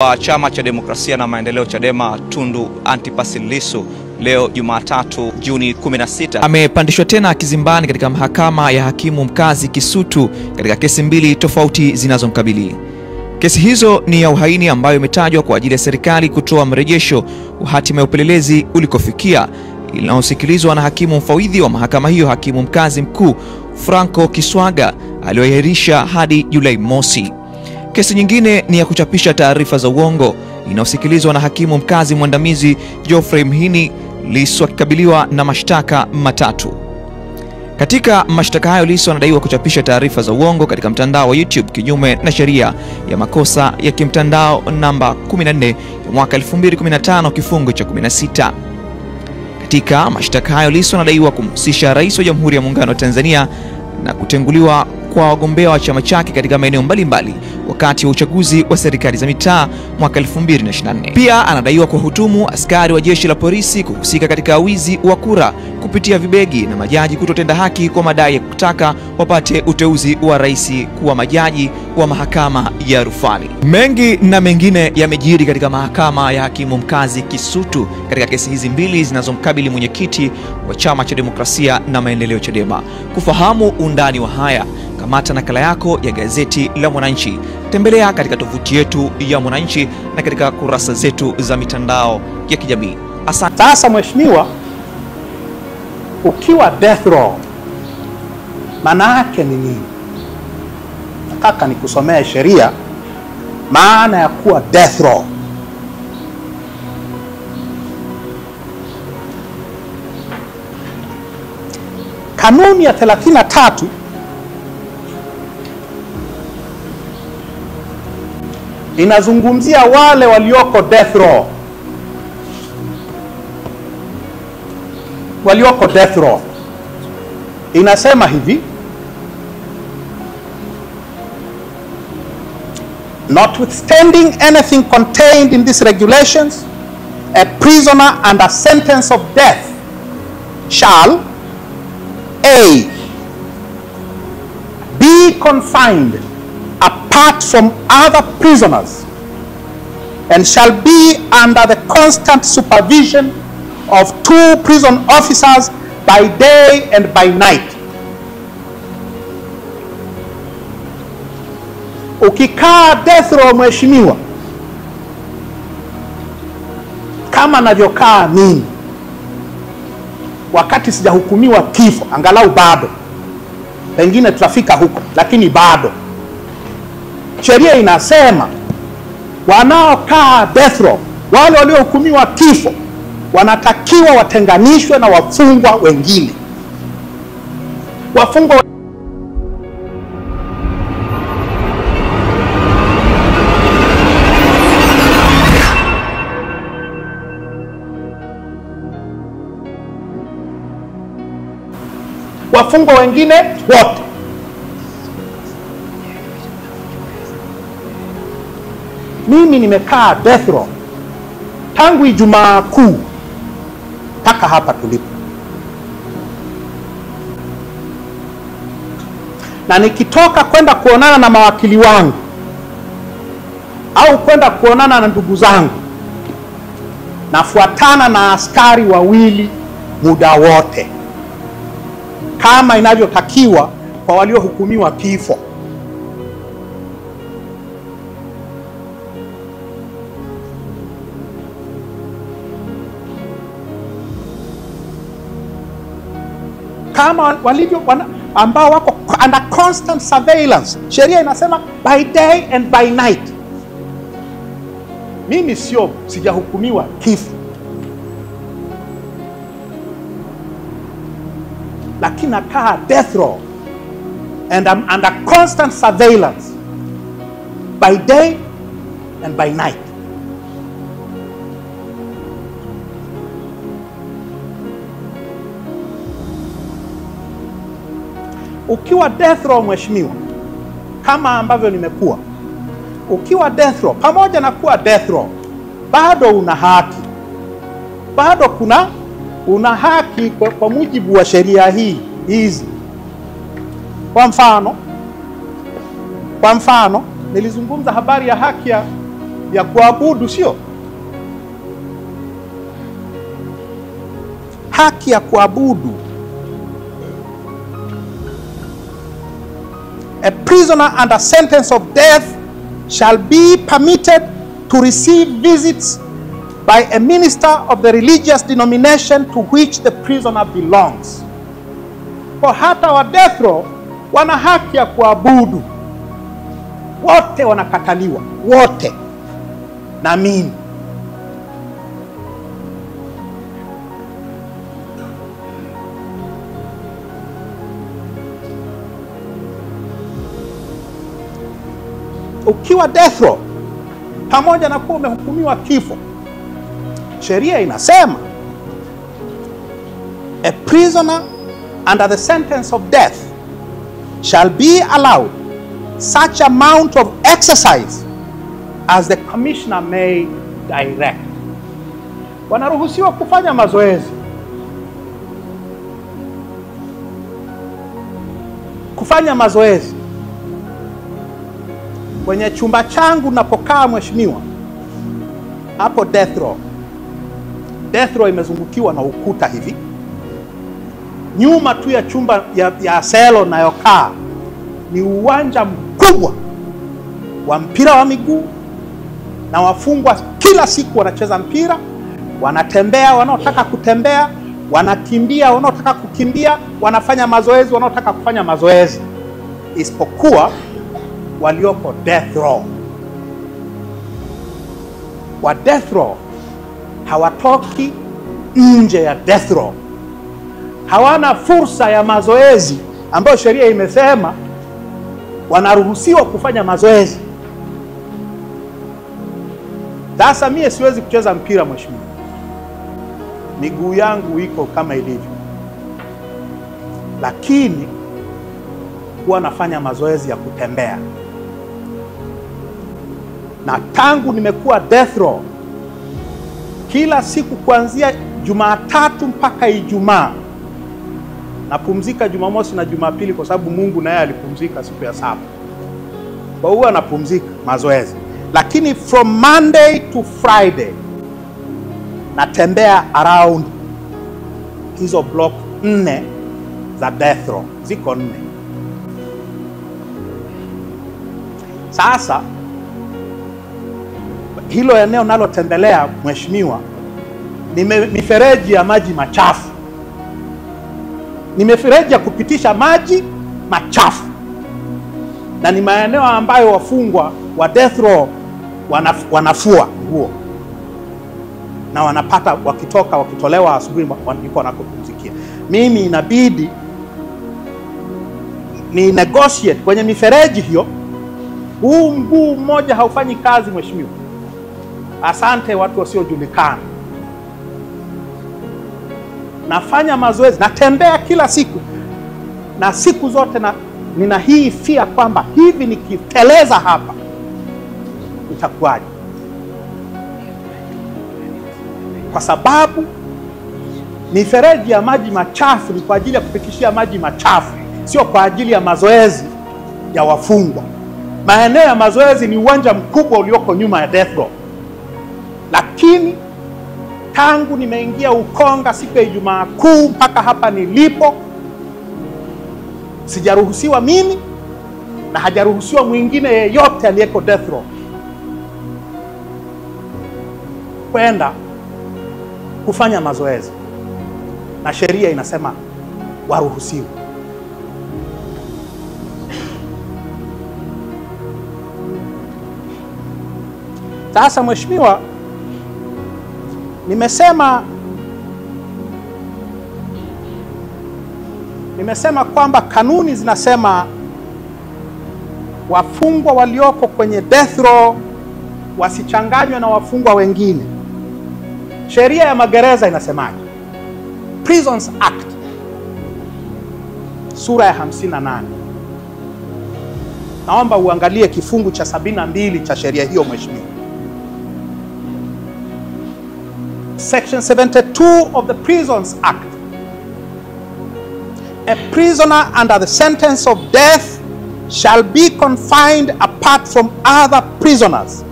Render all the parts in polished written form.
wa Chama cha Demokrasia na Maendeleo Chadema Tundu Antipas Lissu leo Jumatatu Juni 16 amepandishwa tena kizimbani katika mahakama ya hakimu mkazi Kisutu katika kesi mbili tofauti zinazomkabili. Kesi hizo ni ya uhaini ambayo imetajwa kwa ajili ya serikali kutoa mrejesho wa hatima ya upelelezi ulikofikia, inayosikilizwa na hakimu mfawidhi wa mahakama hiyo, hakimu mkazi mkuu Franco Kiswaga, aliyoahirisha hadi Julai mosi. Kesi nyingine ni ya kuchapisha taarifa za uongo, inayosikilizwa na hakimu mkazi mwandamizi Geoffrey Mhini, Lissu akikabiliwa na mashtaka matatu. Katika mashtaka hayo, Lissu anadaiwa kuchapisha taarifa za uongo katika mtandao wa YouTube kinyume na sheria ya makosa ya kimtandao namba 14 ya mwaka 2015 kifungu cha 16. Katika mashtaka hayo, Lissu anadaiwa kumhusisha Rais wa Jamhuri ya Muungano wa Tanzania na kutenguliwa kwa wagombea wa chama chake katika maeneo mbalimbali wakati wa uchaguzi wa serikali za mitaa mwaka 2024. Pia anadaiwa kuwahutumu askari wa jeshi la polisi kuhusika katika wizi wa kura kupitia vibegi na majaji kutotenda haki kwa madai ya kutaka wapate uteuzi wa rais kuwa majaji wa mahakama ya rufani. Mengi na mengine yamejiri katika mahakama ya hakimu mkazi Kisutu katika kesi hizi mbili zinazomkabili mwenyekiti wa Chama cha Demokrasia na Maendeleo Chadema. Kufahamu undani wa haya, kamata nakala yako ya gazeti la Mwananchi. Tembelea katika tovuti yetu ya Mwananchi na katika kurasa zetu za mitandao ya kijamii. Asante. Sasa mheshimiwa, ukiwa death row maana yake ni nini? Nataka nikusomee sheria maana ya kuwa death row. Kanuni ya 33 inazungumzia wale walioko death row. Walioko death row inasema hivi: notwithstanding anything contained in these regulations, a prisoner under sentence of death shall A. be confined apart from other prisoners and shall be under the constant supervision of 2 prison officers by day and by night. Ukikaa death row mheshimiwa, kama navyokaa mimi wakati sijahukumiwa kifo, angalau bado, pengine tutafika huko, lakini bado sheria inasema wanaokaa death row, wale waliohukumiwa kifo, wanatakiwa watenganishwe na wafungwa wengine. Wafungwa wengine wote. Mimi nimekaa death row tangu Ijumaa Kuu mpaka hapa tulipo, na nikitoka kwenda kuonana na mawakili wangu au kwenda kuonana na ndugu zangu, nafuatana na askari wawili muda wote kama inavyotakiwa kwa waliohukumiwa kifo. Kama walivyo ambao wako under constant surveillance. Sheria inasema by day and by night. Mimi sijahukumiwa kifo, lakini nakaa death row and I'm under constant surveillance by day and by night. Ukiwa death row mheshimiwa, kama ambavyo nimekuwa, ukiwa death row, pamoja na kuwa death row, bado una haki, bado una haki kwa mujibu wa sheria hizi. Kwa mfano nilizungumza habari ya haki ya kuabudu, sio? Haki ya kuabudu. A prisoner under sentence of death shall be permitted to receive visits by a minister of the religious denomination to which the prisoner belongs. Kwa hata wa death row wana haki ya kuabudu. Wote wanakataliwa, wote. Na mimi. Ukiwa death row, pamoja na kuwa umehukumiwa kifo, sheria inasema a prisoner under the sentence of death shall be allowed such amount of exercise as the commissioner may direct. Wanaruhusiwa kufanya mazoezi. Kufanya mazoezi. Kwenye chumba changu napokaa mheshimiwa, hapo death row. Death row imezungukiwa na ukuta hivi. Nyuma tu ya chumba ya selo nayokaa ni uwanja mkubwa wa mpira wa miguu, na wafungwa kila siku wanacheza mpira, wanatembea wanaotaka kutembea, wanakimbia wanaotaka kukimbia, wanafanya mazoezi wanaotaka kufanya mazoezi, isipokuwa walioko death row. Wa death row hawatoki nje ya death row. Hawana fursa ya mazoezi ambayo sheria imesema wanaruhusiwa kufanya mazoezi. Sasa mimi siwezi kucheza mpira mheshimiwa. Miguu yangu iko kama ilivyo. Lakini huwa nafanya mazoezi ya kutembea. Na tangu nimekuwa death row, kila siku kuanzia Jumatatu mpaka Ijumaa, napumzika Jumamosi na Jumapili kwa sababu Mungu naye alipumzika siku ya saba. Kwa hiyo napumzika mazoezi. Lakini from Monday to Friday natembea around hizo block 4 za death row. Ziko 4. Sasa hilo eneo nalotembelea mheshimiwa ni mifereji ya maji machafu. Ni mifereji ya kupitisha maji machafu. Na ni maeneo ambayo wafungwa wa death row wanafua nguo. Na wanapata wakitolewa asubuhi ndipo wanakopumzikia. Mimi inabidi ni negotiate kwenye mifereji hiyo. Huu mguu mmoja haufanyi kazi mheshimiwa. Asante watu wasiojulikana. Nafanya mazoezi, natembea kila siku. Na siku zote nina hii fia kwamba hivi nikiteleza hapa itakuwaje? Kwa sababu mifereji ya maji machafu ni kwa ajili ya kupitishia maji machafu, sio kwa ajili ya mazoezi ya wafungwa. Maeneo ya mazoezi ni uwanja mkubwa ulioko nyuma ya death row. Lakini tangu nimeingia Ukonga siku ya Ijumaa Kuu mpaka hapa nilipo, sijaruhusiwa mimi na hajaruhusiwa mwingine yeyote aliyeko death row kwenda kufanya mazoezi. Na sheria inasema waruhusiwe. Sasa mheshimiwa, nimesema kwamba kanuni zinasema wafungwa walioko kwenye death row wasichanganywe na wafungwa wengine. Sheria ya magereza inasemaje? Prisons Act sura ya 58. Naomba uangalie kifungu cha 72 cha sheria hiyo mheshimiwa. Section 72 of the Prisons Act. A prisoner under the sentence of death shall be confined apart from other prisoners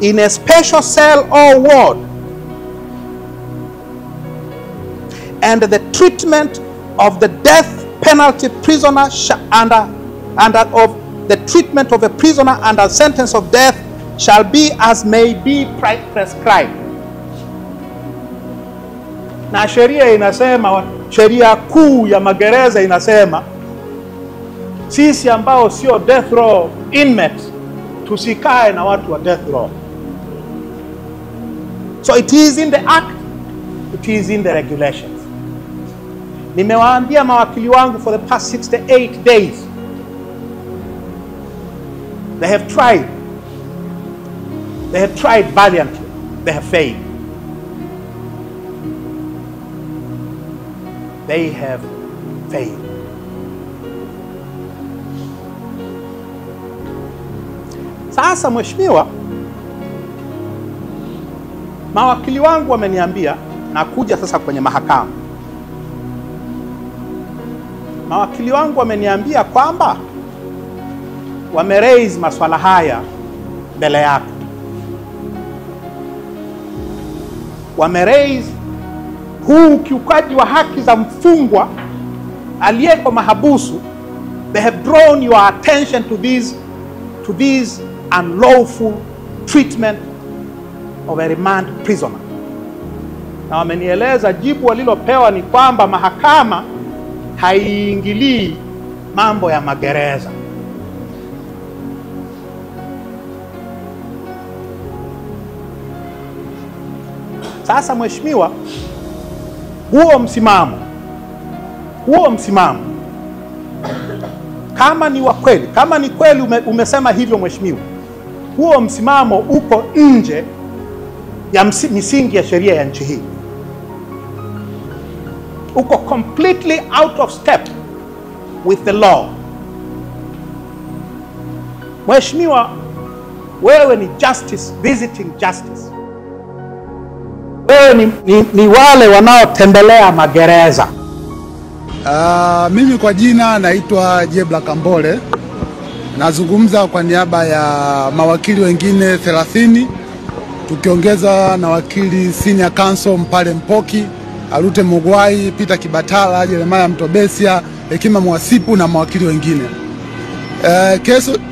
in a special cell or ward, and the treatment of the death penalty prisoner of the treatment of a prisoner under sentence of death shall be as may be prescribed. Na sheria inasema, sheria kuu ya magereza inasema sisi ambao sio death row inmates tusikae na watu wa death row. So it is in the act, it is in the regulations. Nimewaambia mawakili wangu for the past 68 days, they have tried valiantly, they have failed. They have failed. Sasa mheshimiwa, mawakili wangu wameniambia, nakuja sasa kwenye mahakama. Mawakili wangu wameniambia kwamba wameraise maswala haya mbele yako. Wameraise huu kiukaji wa haki za mfungwa aliyeko mahabusu. They have drawn your attention to this unlawful treatment of a remand prisoner. Na wamenieleza jibu walilopewa ni kwamba mahakama haiingilii mambo ya magereza. Sasa mheshimiwa, huo msimamo kama ni wa kweli, kama ni kweli umesema hivyo mheshimiwa, huo msimamo uko nje ya misingi ya sheria ya nchi hii. Uko completely out of step with the law. Mheshimiwa, wewe ni justice, visiting justice. Wewe ni wale wanaotembelea magereza. Mimi kwa jina naitwa Jebla Kambole. Nazungumza kwa niaba ya mawakili wengine 30, tukiongeza na wakili senior counsel Mpale Mpoki, Alute Mugwai, Peter Kibatala, Jeremiah Mtobesia, Hekima Mwasipu na mawakili wengine.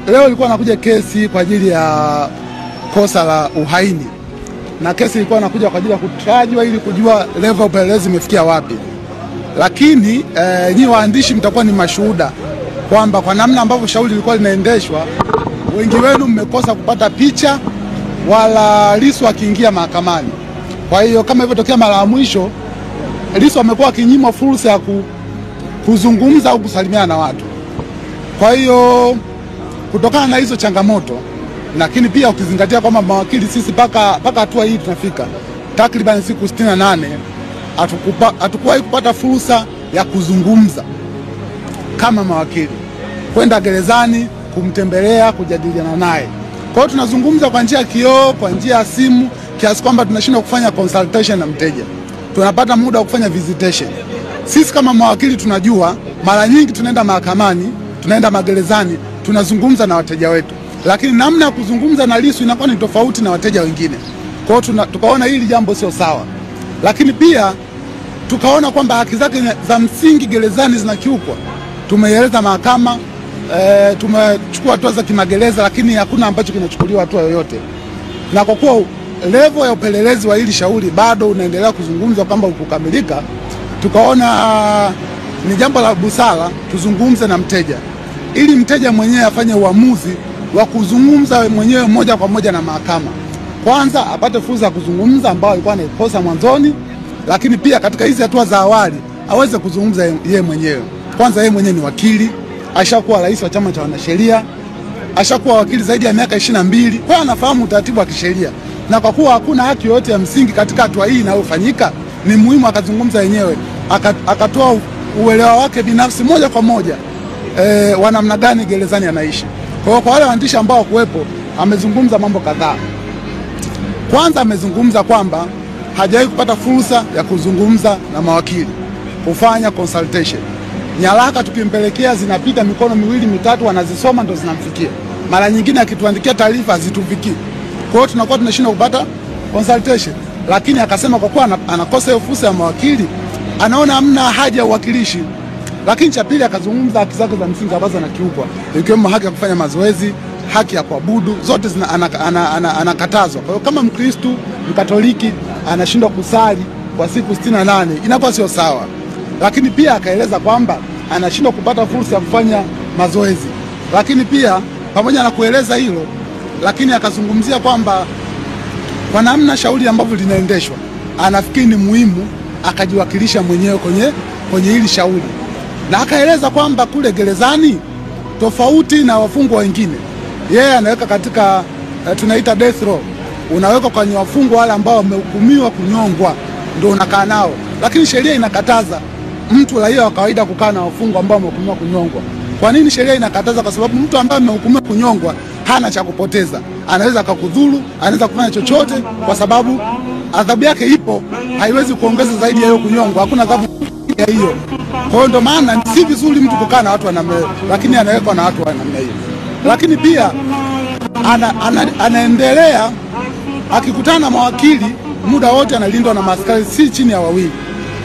Leo ilikuwa nakuja kesi kwa ajili ya kosa la uhaini. Na kesi ilikuwa nakuja kwa ajili ya kutajwa ili kujua level upelelezi imefikia wapi. Lakini nyinyi waandishi mtakuwa ni mashuhuda kwamba kwa namna ambavyo shauri lilikuwa linaendeshwa, wengi wenu mmekosa kupata picha wala Lissu akiingia mahakamani. Kwa hiyo kama ilivyotokea mara ya mwisho, Lissu amekuwa akinyimwa fursa ya kuzungumza au kusalimiana na watu. Kwa hiyo kutokana na hizo changamoto, lakini pia ukizingatia kwamba mawakili sisi paka hatua hii tunafika takriban siku 68 hatukuwahi kupata fursa ya kuzungumza kama mawakili, kwenda gerezani kumtembelea, kujadiliana naye. Kwa hiyo tunazungumza kwa njia ya kioo, kwa njia ya simu, kiasi kwamba tunashindwa kufanya consultation na mteja. Tunapata muda wa kufanya visitation. Sisi kama mawakili tunajua mara nyingi tunaenda mahakamani, tunaenda magerezani, tunazungumza na wateja wetu. Lakini namna ya kuzungumza na Lissu inakuwa ni tofauti na wateja wengine. Kwa hiyo tukaona hili jambo sio sawa. Lakini pia tukaona kwamba haki zake za msingi gerezani zinakiukwa. Tumeeleza mahakama, tumechukua hatua za kimagereza, lakini hakuna ambacho kinachukuliwa hatua yoyote. Na kwa kuwa level ya upelelezi wa hili shauri bado unaendelea kuzungumzwa kwamba ukukamilika, tukaona ni jambo la busara tuzungumze na mteja, ili mteja mwenyewe afanye uamuzi wa kuzungumza mwenyewe moja kwa moja na mahakama. Kwanza apate fursa ya kuzungumza ambao alikuwa anaikosa mwanzoni, lakini pia katika hizi hatua za awali aweze kuzungumza yeye mwenyewe. Kwanza yeye mwenyewe ni wakili, ashakuwa rais wa chama cha wanasheria, ashakuwa wakili zaidi ya miaka 22, kwa hiyo anafahamu utaratibu wa kisheria. Na kwa kuwa hakuna haki yoyote ya msingi katika hatua hii inayofanyika, ni muhimu akazungumza yenyewe, akatoa uelewa wake binafsi moja kwa moja wa namna gani gerezani anaishi. Kwa hiyo kwa wale waandishi ambao kuwepo, amezungumza mambo kadhaa. Kwanza amezungumza kwamba hajawahi kupata fursa ya kuzungumza na mawakili, kufanya consultation. Nyaraka tukimpelekea zinapita mikono miwili mitatu, anazisoma ndo zinamfikia. Mara nyingine akituandikia taarifa hazitufikii. Kwa hiyo tunakuwa tunashindwa kupata consultation. Lakini akasema kwa kuwa anakosa hiyo fursa ya mawakili, anaona hamna haja ya uwakilishi. Lakini cha pili akazungumza haki zake za msingi ambazo anakiukwa, ikiwemo haki ya kufanya mazoezi, haki ya kuabudu, zote anakatazwa. Kwa hiyo kama Mkristo Mkatoliki anashindwa kusali kwa siku 68 inakuwa sio sawa. Lakini pia akaeleza kwamba anashindwa kupata fursa ya kufanya mazoezi. Lakini pia pamoja na kueleza hilo, lakini akazungumzia kwamba kwa namna shauri ambavyo linaendeshwa, anafikiri ni muhimu akajiwakilisha mwenyewe kwenye hili shauri. Na akaeleza kwamba kule gerezani, tofauti na wafungwa wengine, yeye anaweka katika tunaita death row, unaweka kwenye wafungwa wale ambao wamehukumiwa kunyongwa, ndio unakaa nao. Lakini sheria inakataza mtu raia wa kawaida kukaa na wafungwa ambao wamehukumiwa kunyongwa. Kwa nini sheria inakataza? Kwa sababu mtu ambaye amehukumiwa kunyongwa hana cha kupoteza, anaweza akakudhuru, anaweza kufanya chochote, kwa sababu adhabu yake ipo, haiwezi kuongeza zaidi ya hiyo kunyongwa, hakuna adhabu ya hiyo. Kwa hiyo ndio maana si vizuri mtu kukaa na watu wa namna hiyo, lakini anawekwa na watu wa namna hiyo. Lakini pia anaendelea akikutana na mawakili muda wote analindwa na maaskari si chini ya 2,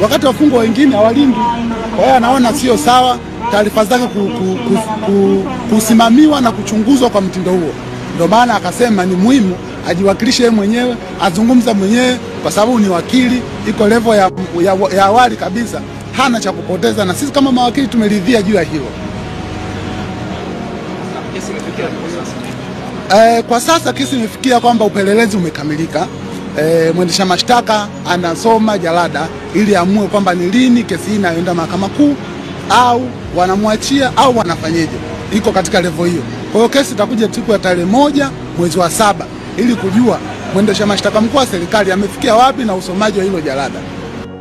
wakati wafungwa wengine hawalindwi. Kwa hiyo anaona sio sawa taarifa zake kusimamiwa na kuchunguzwa kwa mtindo huo. Ndio maana akasema ni muhimu ajiwakilishe yeye mwenyewe, azungumza mwenyewe, kwa sababu ni wakili, iko level ya awali kabisa, hana cha kupoteza, na sisi kama mawakili tumeridhia juu ya hilo. Kwa sasa kesi imefikia kwamba upelelezi umekamilika. Mwendesha mashtaka anasoma jalada ili amue kwamba ni lini kesi hii inaenda Mahakama Kuu, au wanamwachia au wanafanyeje. Iko katika level hiyo. Kwa hiyo kesi itakuja siku ya tarehe 1 mwezi wa 7 ili kujua mwendesha mashtaka mkuu wa serikali amefikia wapi na usomaji wa hilo jalada.